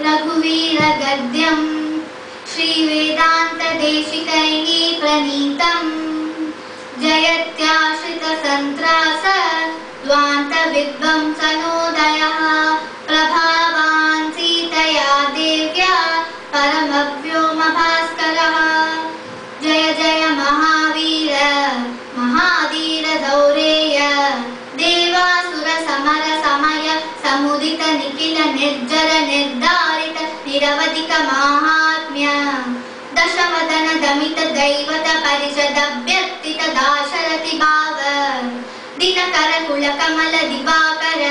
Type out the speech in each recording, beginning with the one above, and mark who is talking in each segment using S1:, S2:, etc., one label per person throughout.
S1: रघुवीर गद्यं श्रीवेदान्तदेशिकैः प्रणीतं जयत्याश्रितसन्त्रास ध्वान्तविध्वंसनोदयः प्रभावान् सीतया देव्या परमव्योमभास्करः। जय जय महावीर महाधीर धौरेय देवासुर समर समय समुदित निखिल निर्जर निर्धारित निरवधिक माहात्म्य दशवदन दमित दैवत परिषद व्यक्तित दाशरथि भाव दिनकर कुल कमल दिवाकर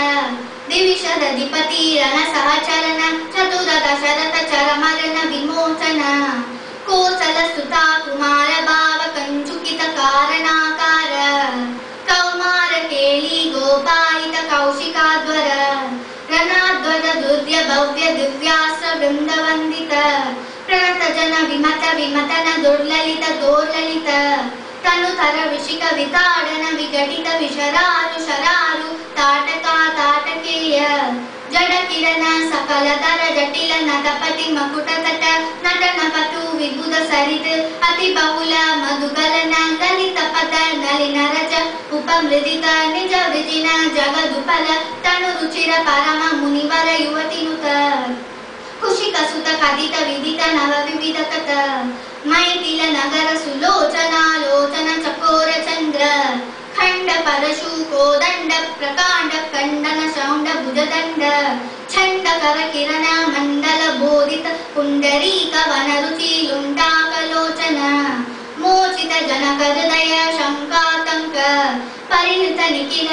S1: दिविशद दिपति रण सहचरण चतुर दशरथ चरमरण विमोचन कोसल सुता कुमार भाव कंचुकित कारणाकार कौमार केली गोपालित कौशिकाध्वर रणध्वज दुर्य भव्य दिव्यास्त्र वृंदवंदित प्रणत जन विमत विमतन दुर्ललित दोर्ललित तनुतर विशिक विताडन विघटित विशरारु शरारु ताटका ताटकेय जड किरण सकल दर जटिल नटपति मकुट तट नटन पटु विबुध सरित अति बहुल मधुगलन ललित पद नलिन रज उपमृदित निज विजिन जगदुपल तनु रुचिर परम मुनिवर युवतिनुत कुशिक सुत कथित विदित नव विविध कथ मैथिल नगर सुलोचना लोचन चकोर चंद्र खंड परशु कोदंड प्रकांड कंडन शौंड भुजदंड छंड कर किरण मंडल बोधित पुंडरीक वन रुचि लुंडाकलोचन मोचित जनक हृदय शंकातंक परिणत निखिल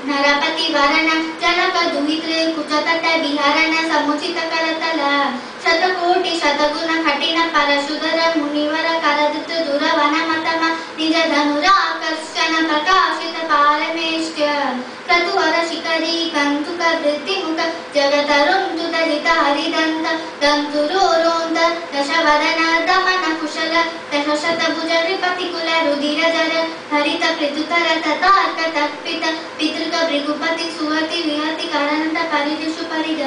S1: नरपति वरण जनक दुहितृ कुचतट विहरण समुचित करतल शतकोटि शतगुण कठिन परशुधर मुनिवर करदृत दुरवन मतम निज धनुराकर्षण प्रकाशित पारमेष्ट्य क्रतुवर शिखरी कंतुक वृत्तिमुख जगतरुंतुत हित हरिदंत दंतुरोरोंत दशवदन दमन कुशल दशशत भुज नृपति कुल रुधिर जर हरित पृथुतर ततार्क तत्पित पितृक भृगुपति सुहति विहति करणत परिदिशु परिग।